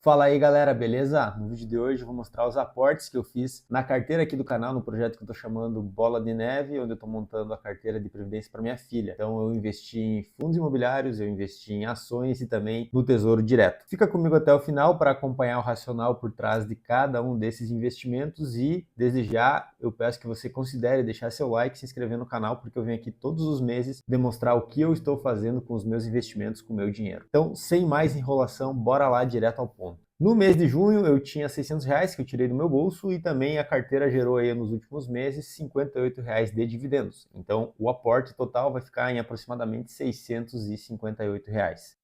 Fala aí galera, beleza? No vídeo de hoje eu vou mostrar os aportes que eu fiz na carteira aqui do canal, no projeto que eu tô chamando Bola de Neve, onde eu tô montando a carteira de previdência para minha filha. Então eu investi em fundos imobiliários, eu investi em ações e também no Tesouro Direto. Fica comigo até o final para acompanhar o racional por trás de cada um desses investimentos e desde já eu peço que você considere deixar seu like e se inscrever no canal, porque eu venho aqui todos os meses demonstrar o que eu estou fazendo com os meus investimentos, com o meu dinheiro. Então, sem mais enrolação, bora lá direto ao ponto. No mês de junho eu tinha R$ 600 que eu tirei do meu bolso e também a carteira gerou aí nos últimos meses R$ 58 de dividendos. Então o aporte total vai ficar em aproximadamente R$ 658.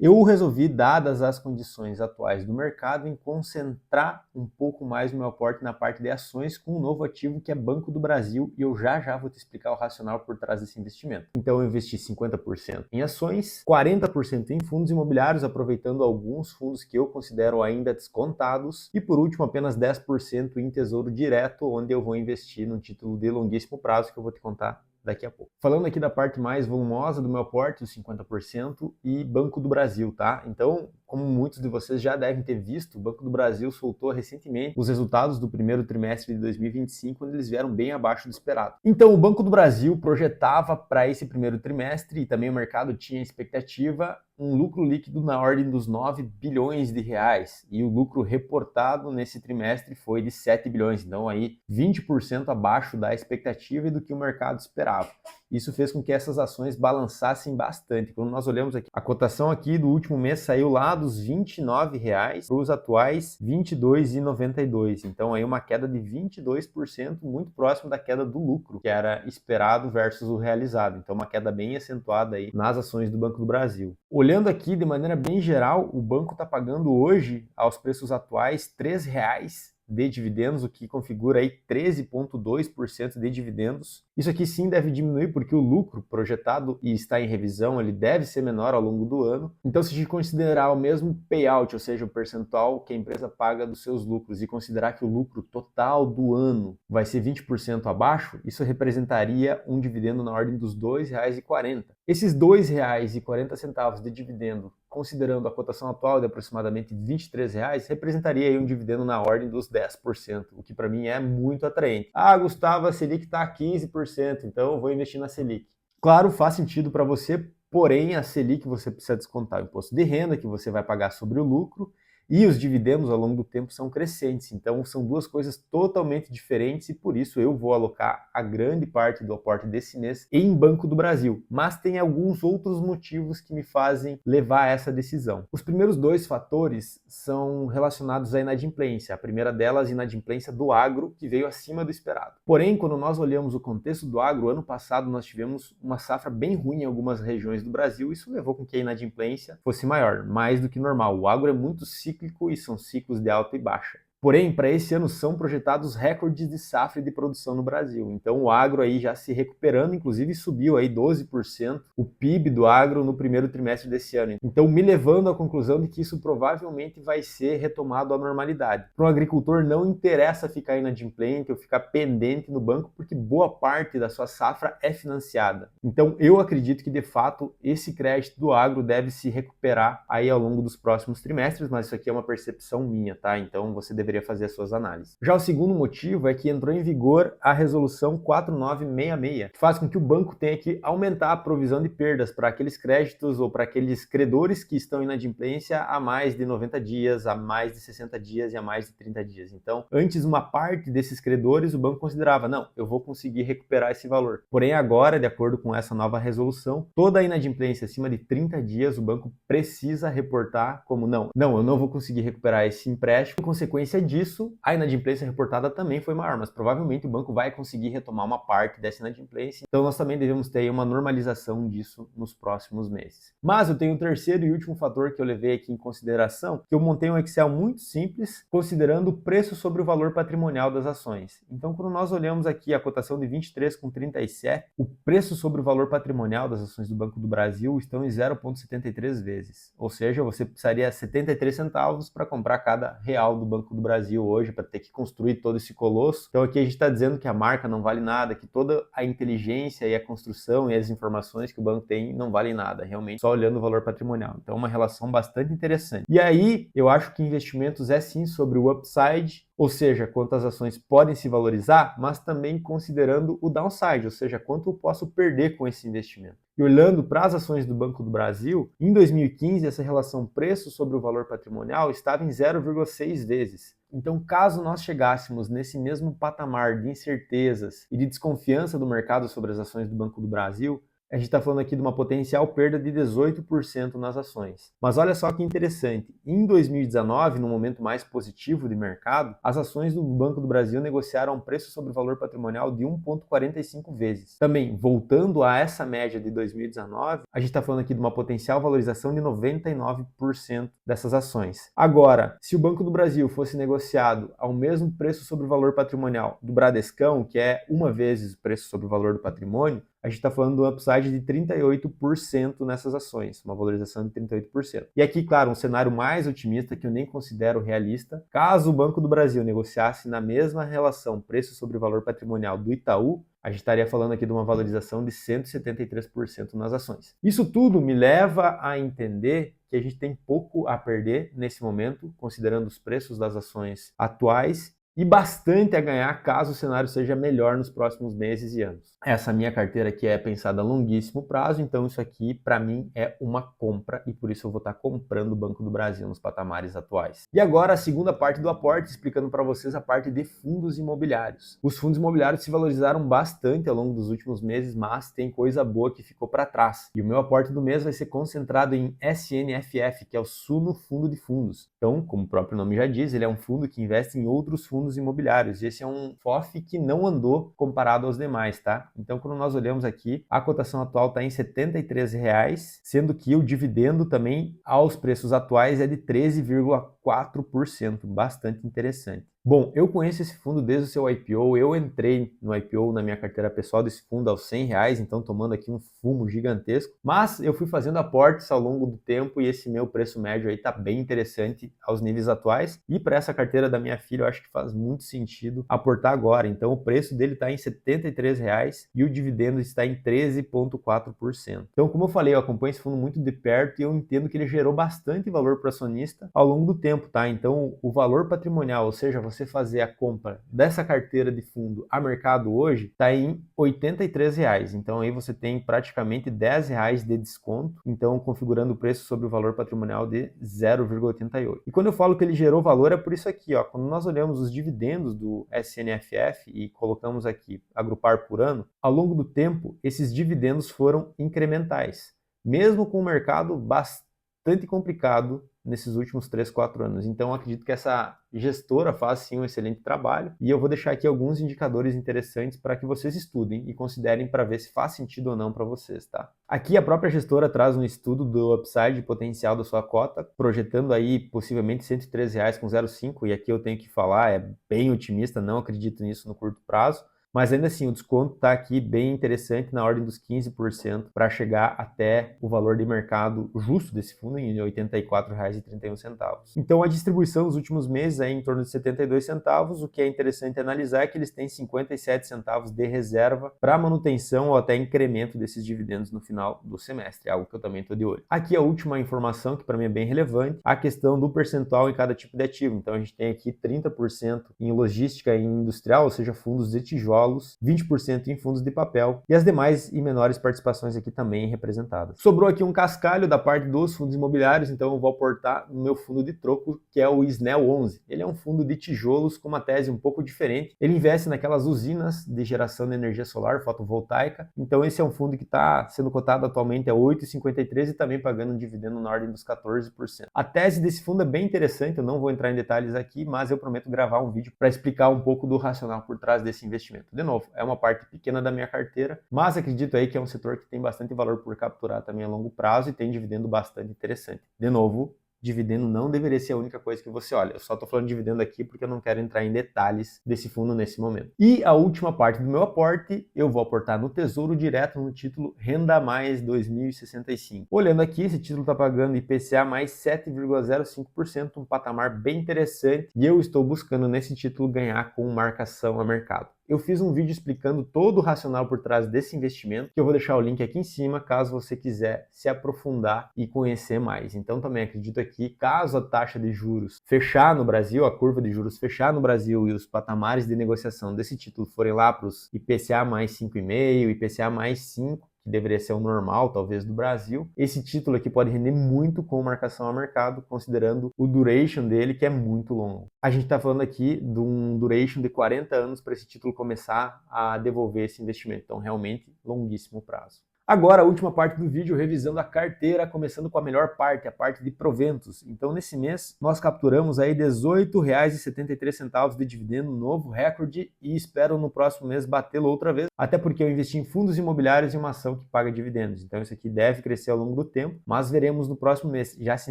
Eu resolvi, dadas as condições atuais do mercado, em concentrar um pouco mais o meu aporte na parte de ações com um novo ativo que é Banco do Brasil e eu já vou te explicar o racional por trás desse investimento. Então eu investi 50% em ações, 40% em fundos imobiliários, aproveitando alguns fundos que eu considero ainda descontados e por último apenas 10% em Tesouro Direto, onde eu vou investir num título de longuíssimo prazo que eu vou te contar daqui a pouco. Falando aqui da parte mais volumosa do meu aporte, os 50% e Banco do Brasil, tá? Então, como muitos de vocês já devem ter visto, o Banco do Brasil soltou recentemente os resultados do primeiro trimestre de 2025, onde eles vieram bem abaixo do esperado. Então, o Banco do Brasil projetava para esse primeiro trimestre, e também o mercado tinha expectativa, um lucro líquido na ordem dos 9 bilhões de reais, e o lucro reportado nesse trimestre foi de 7 bilhões, então aí 20% abaixo da expectativa e do que o mercado esperava. Isso fez com que essas ações balançassem bastante. Quando nós olhamos aqui, a cotação aqui do último mês saiu lá dos R$ 29 para os atuais R$ 22,92. Então aí uma queda de 22%, muito próximo da queda do lucro, que era esperado versus o realizado. Então uma queda bem acentuada aí nas ações do Banco do Brasil. Olhando aqui de maneira bem geral, o banco está pagando hoje, aos preços atuais, R$ 3,00 de dividendos, o que configura aí 13,2% de dividendos. Isso aqui sim deve diminuir porque o lucro projetado e está em revisão, ele deve ser menor ao longo do ano. Então, se a gente considerar o mesmo payout, ou seja, o percentual que a empresa paga dos seus lucros, e considerar que o lucro total do ano vai ser 20% abaixo, isso representaria um dividendo na ordem dos R$ 2,40. Esses R$ 2,40 de dividendo, considerando a cotação atual de aproximadamente R$ 23,00, representaria aí um dividendo na ordem dos 10%, o que para mim é muito atraente. Ah, Gustavo, a Selic está a 15%, então eu vou investir na Selic. Claro, faz sentido para você, porém a Selic você precisa descontar o imposto de renda que você vai pagar sobre o lucro, e os dividendos ao longo do tempo são crescentes, então são duas coisas totalmente diferentes e por isso eu vou alocar a grande parte do aporte desse mês em Banco do Brasil. Mas tem alguns outros motivos que me fazem levar a essa decisão. Os primeiros dois fatores são relacionados à inadimplência. A primeira delas, a inadimplência do agro, que veio acima do esperado. Porém, quando nós olhamos o contexto do agro, ano passado nós tivemos uma safra bem ruim em algumas regiões do Brasil, isso levou com que a inadimplência fosse maior, mais do que normal. O agro é muito cíclico e são ciclos de alta e baixa. Porém, para esse ano são projetados recordes de safra e de produção no Brasil. Então o agro aí já se recuperando, inclusive subiu aí 12% o PIB do agro no primeiro trimestre desse ano. Então me levando à conclusão de que isso provavelmente vai ser retomado à normalidade. Para o agricultor não interessa ficar inadimplente ou ficar pendente no banco, porque boa parte da sua safra é financiada. Então eu acredito que de fato esse crédito do agro deve se recuperar aí ao longo dos próximos trimestres, mas isso aqui é uma percepção minha, tá? Então você deveria fazer as suas análises. Já o segundo motivo é que entrou em vigor a resolução 4966, que faz com que o banco tenha que aumentar a provisão de perdas para aqueles créditos ou para aqueles credores que estão em inadimplência há mais de 90 dias, há mais de 60 dias e há mais de 30 dias. Então, antes uma parte desses credores o banco considerava, não, eu vou conseguir recuperar esse valor. Porém agora, de acordo com essa nova resolução, toda a inadimplência acima de 30 dias o banco precisa reportar como não, eu não vou conseguir recuperar esse empréstimo. Em consequência disso, a inadimplência reportada também foi maior, mas provavelmente o banco vai conseguir retomar uma parte dessa inadimplência, então nós também devemos ter uma normalização disso nos próximos meses. Mas eu tenho um terceiro e último fator que eu levei aqui em consideração, que eu montei um Excel muito simples, considerando o preço sobre o valor patrimonial das ações. Então quando nós olhamos aqui a cotação de 23,37, o preço sobre o valor patrimonial das ações do Banco do Brasil estão em 0,73 vezes, ou seja, você precisaria 73 centavos para comprar cada real do Banco do Brasil hoje para ter que construir todo esse colosso. Então aqui a gente está dizendo que a marca não vale nada, que toda a inteligência e a construção e as informações que o banco tem não valem nada, realmente só olhando o valor patrimonial. Então é uma relação bastante interessante. E aí eu acho que investimentos é sim sobre o upside, ou seja, quantas ações podem se valorizar, mas também considerando o downside, ou seja, quanto eu posso perder com esse investimento. E olhando para as ações do Banco do Brasil, em 2015 essa relação preço sobre o valor patrimonial estava em 0,6 vezes. Então, caso nós chegássemos nesse mesmo patamar de incertezas e de desconfiança do mercado sobre as ações do Banco do Brasil, a gente está falando aqui de uma potencial perda de 18% nas ações. Mas olha só que interessante, em 2019, no momento mais positivo de mercado, as ações do Banco do Brasil negociaram um preço sobre o valor patrimonial de 1,45 vezes. Também, voltando a essa média de 2019, a gente está falando aqui de uma potencial valorização de 99% dessas ações. Agora, se o Banco do Brasil fosse negociado ao mesmo preço sobre o valor patrimonial do Bradescão, que é uma vez o preço sobre o valor do patrimônio, a gente está falando de um upside de 38% nessas ações, uma valorização de 38%. E aqui, claro, um cenário mais otimista que eu nem considero realista. Caso o Banco do Brasil negociasse na mesma relação preço sobre valor patrimonial do Itaú, a gente estaria falando aqui de uma valorização de 173% nas ações. Isso tudo me leva a entender que a gente tem pouco a perder nesse momento, considerando os preços das ações atuais, e bastante a ganhar caso o cenário seja melhor nos próximos meses e anos. Essa minha carteira aqui é pensada a longuíssimo prazo, então isso aqui para mim é uma compra e por isso eu vou estar comprando o Banco do Brasil nos patamares atuais. E agora a segunda parte do aporte, explicando para vocês a parte de fundos imobiliários. Os fundos imobiliários se valorizaram bastante ao longo dos últimos meses, mas tem coisa boa que ficou para trás. E o meu aporte do mês vai ser concentrado em SNFF, que é o Suno Fundo de Fundos. Então, como o próprio nome já diz, ele é um fundo que investe em outros fundos imobiliários. E esse é um FOF que não andou comparado aos demais, tá? Então, quando nós olhamos aqui, a cotação atual está em R$ 73,00, sendo que o dividendo também aos preços atuais é de 13,4%, bastante interessante. Bom, eu conheço esse fundo desde o seu IPO, eu entrei no IPO na minha carteira pessoal desse fundo aos R$ 100, então tomando aqui um fumo gigantesco, mas eu fui fazendo aportes ao longo do tempo e esse meu preço médio aí tá bem interessante aos níveis atuais, e para essa carteira da minha filha eu acho que faz muito sentido aportar agora, então o preço dele está em R$ 73,00 e o dividendo está em 13,4%. Então, como eu falei, eu acompanho esse fundo muito de perto e eu entendo que ele gerou bastante valor para o acionista ao longo do tempo, tá? Então, o valor patrimonial, ou seja, você fazer a compra dessa carteira de fundo a mercado hoje, está em R$ 83,00. Então aí você tem praticamente R$ 10 de desconto, então configurando o preço sobre o valor patrimonial de 0,88. E quando eu falo que ele gerou valor é por isso aqui, ó, quando nós olhamos os dividendos do SNFF e colocamos aqui agrupar por ano, ao longo do tempo esses dividendos foram incrementais, mesmo com o mercado bastante complicado nesses últimos 3, 4 anos. Então, eu acredito que essa gestora faz sim um excelente trabalho e eu vou deixar aqui alguns indicadores interessantes para que vocês estudem e considerem para ver se faz sentido ou não para vocês, tá? Aqui a própria gestora traz um estudo do upside potencial da sua cota, projetando aí possivelmente R$ 113,05, e aqui eu tenho que falar, é bem otimista, não acredito nisso no curto prazo. Mas ainda assim, o desconto está aqui bem interessante, na ordem dos 15%, para chegar até o valor de mercado justo desse fundo em R$ 84,31. Então a distribuição nos últimos meses é em torno de 72 centavos, o que é interessante analisar é que eles têm 57 centavos de reserva para manutenção ou até incremento desses dividendos no final do semestre, algo que eu também estou de olho. Aqui a última informação, que para mim é bem relevante, a questão do percentual em cada tipo de ativo. Então a gente tem aqui 30% em logística e industrial, ou seja, fundos de tijolos, 20% em fundos de papel e as demais e menores participações aqui também representadas. Sobrou aqui um cascalho da parte dos fundos imobiliários, então eu vou aportar no meu fundo de troco, que é o SNEL 11. Ele é um fundo de tijolos com uma tese um pouco diferente. Ele investe naquelas usinas de geração de energia solar fotovoltaica, então esse é um fundo que está sendo cotado atualmente a 8,53 e também pagando um dividendo na ordem dos 14%. A tese desse fundo é bem interessante, eu não vou entrar em detalhes aqui, mas eu prometo gravar um vídeo para explicar um pouco do racional por trás desse investimento. De novo, é uma parte pequena da minha carteira, mas acredito aí que é um setor que tem bastante valor por capturar também a longo prazo e tem dividendo bastante interessante. De novo, dividendo não deveria ser a única coisa que você olha. Eu só estou falando de dividendo aqui porque eu não quero entrar em detalhes desse fundo nesse momento. E a última parte do meu aporte, eu vou aportar no Tesouro Direto no título Renda Mais 2065. Olhando aqui, esse título está pagando IPCA mais 7,05%, um patamar bem interessante, e eu estou buscando nesse título ganhar com marcação a mercado. Eu fiz um vídeo explicando todo o racional por trás desse investimento, que eu vou deixar o link aqui em cima, caso você quiser se aprofundar e conhecer mais. Então também acredito aqui, caso a taxa de juros fechar no Brasil, a curva de juros fechar no Brasil e os patamares de negociação desse título forem lá para os IPCA mais 5,5, IPCA mais 5, que deveria ser o normal, talvez, do Brasil. Esse título aqui pode render muito com marcação a mercado, considerando o duration dele, que é muito longo. A gente está falando aqui de um duration de 40 anos para esse título começar a devolver esse investimento. Então, realmente, longuíssimo prazo. Agora, a última parte do vídeo, revisando a carteira, começando com a melhor parte, a parte de proventos. Então, nesse mês, nós capturamos aí R$ 18,73 de dividendo, novo recorde, e espero no próximo mês batê-lo outra vez, até porque eu investi em fundos imobiliários e uma ação que paga dividendos. Então, isso aqui deve crescer ao longo do tempo, mas veremos no próximo mês. Já se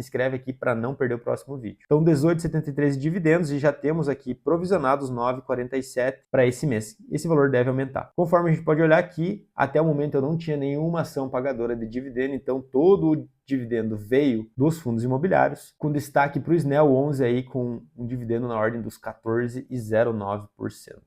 inscreve aqui para não perder o próximo vídeo. Então, 18,73 de dividendos e já temos aqui provisionados 9,47 para esse mês. Esse valor deve aumentar. Conforme a gente pode olhar aqui, até o momento eu não tinha nenhuma ação pagadora de dividendo, então todo o dividendo veio dos fundos imobiliários, com destaque para o Snell 11 aí com um dividendo na ordem dos 14,09%.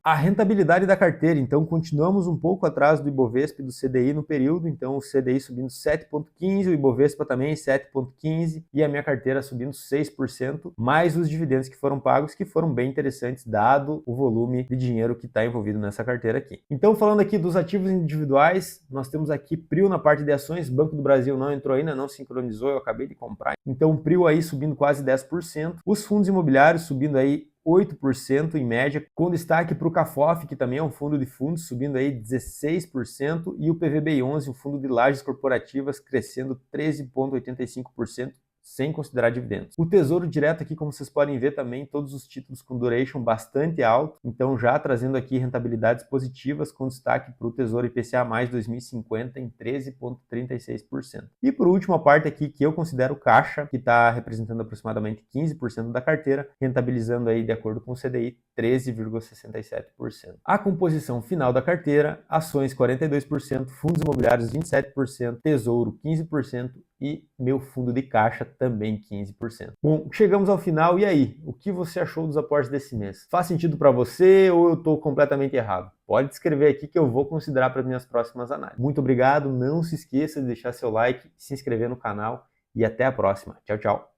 A rentabilidade da carteira, então continuamos um pouco atrás do Ibovespa e do CDI no período, então o CDI subindo 7,15%, o Ibovespa também 7,15% e a minha carteira subindo 6%, mais os dividendos que foram pagos, que foram bem interessantes, dado o volume de dinheiro que está envolvido nessa carteira aqui. Então, falando aqui dos ativos individuais, nós temos aqui PRIO na parte de ações, Banco do Brasil não entrou ainda, não sincronizou, eu acabei de comprar. Então, o PRIO aí subindo quase 10%, os fundos imobiliários subindo aí 8% em média, com destaque para o CAFOF, que também é um fundo de fundos, subindo aí 16%, e o PVBI11, um fundo de lajes corporativas, crescendo 13,85%, sem considerar dividendos. O Tesouro Direto aqui, como vocês podem ver também, todos os títulos com duration bastante alto, então já trazendo aqui rentabilidades positivas, com destaque para o Tesouro IPCA mais 2050 em 13,36%. E por último, a parte aqui que eu considero caixa, que está representando aproximadamente 15% da carteira, rentabilizando aí, de acordo com o CDI, 13,67%. A composição final da carteira, ações 42%, fundos imobiliários 27%, Tesouro 15%, e meu fundo de caixa também 15%. Bom, chegamos ao final, e aí? O que você achou dos aportes desse mês? Faz sentido para você ou eu estou completamente errado? Pode escrever aqui que eu vou considerar para as minhas próximas análises. Muito obrigado, não se esqueça de deixar seu like, se inscrever no canal e até a próxima. Tchau, tchau!